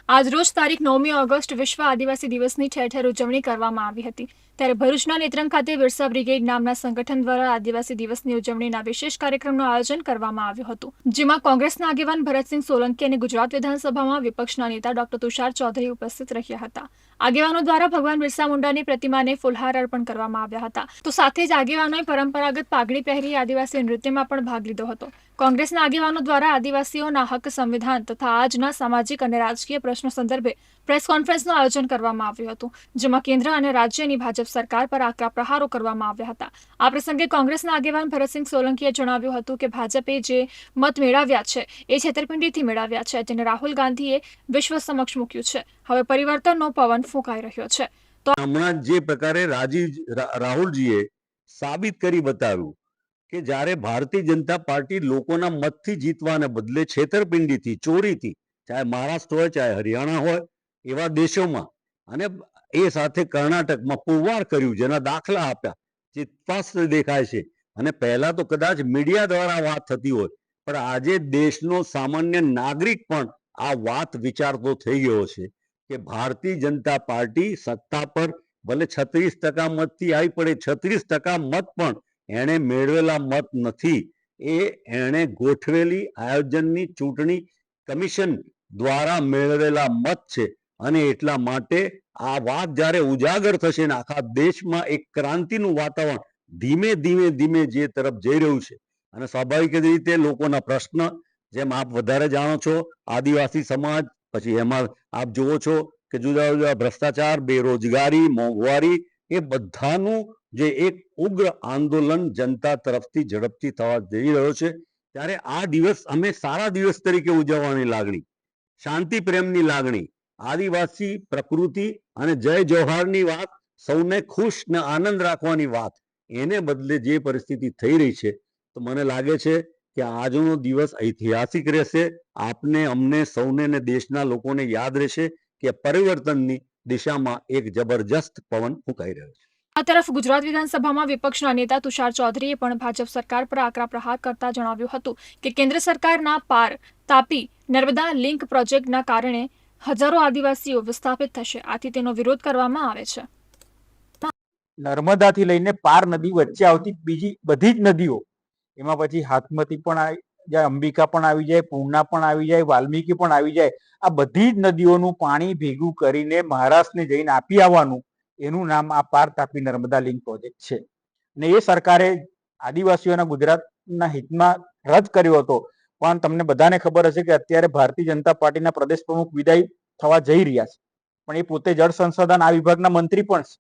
આજરોજ તારીખ 9મી ઓગસ્ટ વિશ્વ આદિવાસી દિવસની ઠેર ઠેર ઉજવણી કરવામાં આવી હતી। ત્યારે ભરૂચના નેત્રંગ ખાતે બિરસા બ્રિગેડ નામના સંગઠન દ્વારા આદિવાસી દિવસની ઉજવણીના વિશેષ કાર્યક્રમનું આયોજન કરવામાં આવ્યું હતું, જેમાં કોંગ્રેસના આગેવાન ભરતસિંહ સોલંકી અને ગુજરાત વિધાનસભામાં વિપક્ષના નેતા ડોક્ટર તુષાર ચૌધરી ઉપસ્થિત રહ્યા હતા। આગેવાનો દ્વારા ભગવાન બિરસા મુંડાની પ્રતિમાને ફૂલહાર અર્પણ કરવામાં આવ્યા હતા, તો સાથે જ આગેવાનોએ પરંપરાગત પાઘડી પહેરી આદિવાસી નૃત્યમાં પણ ભાગ લીધો હતો। કોંગ્રેસના આગેવાનો દ્વારા આદિવાસીઓના હક, સંવિધાન તથા આજના સામાજિક અને રાજકીય પ્રશ્નો સંદર્ભે પ્રેસ કોન્ફરન્સનું આયોજન કરવામાં આવ્યું હતું, જેમાં કેન્દ્ર અને રાજ્યની ભાજપ સરકાર પર આકરા પ્રહારો કરવામાં આવ્યા હતા। આ પ્રસંગે કોંગ્રેસના આગેવાન ભરતસિંહ સોલંકીએ જણાવ્યું હતું કે ભાજપે જે મત મેળવ્યા છે એ છેતરપિંડીથી મેળવ્યા છે, જેને રાહુલ ગાંધીએ વિશ્વ સમક્ષ મૂક્યું છે। હવે પરિવર્તનનો પવન ફૂંકાઈ રહ્યો છે। તો હમણાં જે પ્રકારે રાહુલજીએ સાબિત કરી બતાવ્યું કે જ્યારે ભારતીય જનતા પાર્ટી લોકોના મતથી જીતવાને બદલે છેતરપિંડીથી, ચોરીથી, ચાહે મહારાષ્ટ્ર હોય ચાહે હરિયાણા હોય એવા દેશોમાં, અને એ સાથે કર્ણાટકમાં પુરવાર કર્યું, જેના દાખલા આપ્યા, જે સ્પષ્ટ દેખાય છે। અને પહેલા તો કદાચ મીડિયા દ્વારા વાત થતી હોય, પણ આજે દેશનો સામાન્ય નાગરિક પણ આ વાત વિચારતો થઈ ગયો છે કે ભારતીય જનતા પાર્ટી સત્તા પર ભલે 36% મતથી આવી પડે, 36% મત પણ એણે મેળવેલા મત નથી, એ એણે ગોઠવેલી આયોજનની ચૂંટણી કમિશન દ્વારા મેળવેલા મત છે। અને એટલા માટે આ વાત જ્યારે ઉજાગર થશે ને આખા દેશમાં એક ક્રાંતિનું વાતાવરણ ધીમે ધીમે ધીમે જે તરફ જઈ રહ્યું છે, અને સ્વાભાવિક રીતે લોકોના પ્રશ્ન, જેમ આપ વધારે જાણો છો, આદિવાસી સમાજ, પછી એમાં આપ જુઓ છો કે જુદા જુદા ભ્રષ્ટાચાર, બેરોજગારી, મોંઘવારી, એ બધાનું જે એક ઉગ્ર આંદોલન જનતા તરફથી ઝડપથી થવા જઈ રહ્યો છે, ત્યારે આ દિવસ અમે સારા દિવસ તરીકે ઉજવવાની લાગણી, શાંતિ પ્રેમની લાગણી, આદિવાસી પ્રકૃતિ અને જય જોહારની વાત, સૌને ખુશ ને આનંદ રાખવાની વાત, એને બદલે જે પરિસ્થિતિ થઈ રહી છે, તો મને લાગે છે કે આજનો દિવસ ઐતિહાસિક રહેશે। આપને, અમને સૌને ને દેશના લોકોને યાદ રહેશે કે પરિવર્તનની દિશામાં એક જબરજસ્ત પવન ફૂંકાઈ રહ્યો છે। આ તરફ ગુજરાત વિધાનસભામાં વિપક્ષના નેતા તુષાર ચૌધરીએ પણ ભાજપ સરકાર પર આકરા પ્રહાર કરતા જણાવ્યું હતું કે કેન્દ્ર સરકારના પાર તાપી નર્મદા લિંક પ્રોજેક્ટના કારણે હજારો આદિવાસીઓ વિસ્થાપિત થશે, આથી તેનો વિરોધ કરવામાં આવે છે। નર્મદાથી લઈને પાર નદી વચ્ચે આવતી બીજી બધી જ નદીઓ, એમાં પછી હાથમતી પણ આવી જાય, અંબિકા પણ આવી જાય, પૂર્ણા પણ આવી જાય, વાલ્મીકી પણ આવી જાય, આ બધી જ નદીઓનું પાણી ભેગું કરીને મહારાષ્ટ્રને જઈને આપી આવવાનું, એનું નામ આ પાર તાપી નર્મદા લિંક પ્રોજેક્ટ છે। ને એ સરકારે આદિવાસીઓના ગુજરાતના હિતમાં રદ કર્યો હતો, પણ તમને બધાને ખબર હશે કે અત્યારે ભારતીય જનતા પાર્ટીના પ્રદેશ પ્રમુખ વિદાય થવા જઈ રહ્યા છે, પણ એ પોતે જળ સંસાધન આ વિભાગના મંત્રી પણ છે,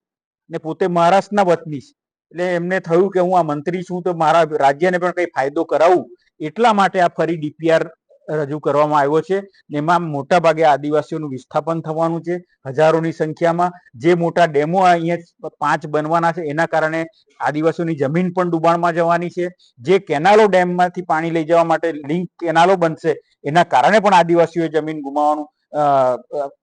ને પોતે મહારાષ્ટ્રના વતની છે, એટલે એમને થયું કે હું આ મંત્રી છું તો મારા રાજ્યને પણ કઈ ફાયદો કરાવું, એટલા માટે આ ફરી ડીપીઆર રજૂ કરવામાં આવ્યો છે। એમાં મોટા ભાગે આદિવાસીઓનું વિસ્થાપન થવાનું છે, હજારોની સંખ્યામાં। જે મોટા ડેમો અહીંયા 5 બનવાના છે, એના કારણે આદિવાસીઓની જમીન પણ ડુબાણમાં જવાની છે। જે કેનાલો ડેમમાંથી પાણી લઈ જવા માટે લિંક કેનાલો બનશે, એના કારણે પણ આદિવાસીઓએ જમીન ગુમાવવાનું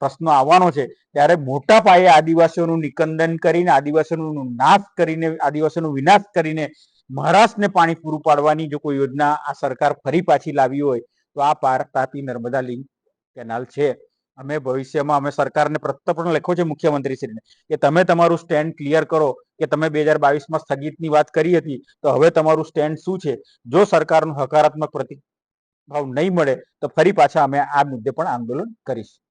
પ્રશ્નો આવવાનો છે। ત્યારે મોટા પાયે આદિવાસીઓનું નિકંદન કરીને, આદિવાસીઓનો નાશ કરીને, આદિવાસીઓનો વિનાશ કરીને મહારાષ્ટ્રને પાણી પૂરું પાડવાની જો કોઈ યોજના આ સરકાર ફરી પાછી લાવી હોય તો આ પાર તાપી નર્મદા લિંક કેનાલ છે। અમે ભવિષ્યમાં અમે સરકારને પત્ર પણ લખ્યો છે મુખ્યમંત્રીશ્રીને કે તમે તમારું સ્ટેન્ડ ક્લિયર કરો, કે તમે 2022માં સ્થગિતની વાત કરી હતી, તો હવે તમારું સ્ટેન્ડ શું છે? જો સરકારનો હકારાત્મક પ્રતિભાવ નહીં મળે તો ફરી પાછા અમે આ મુદ્દે પણ આંદોલન કરીશું।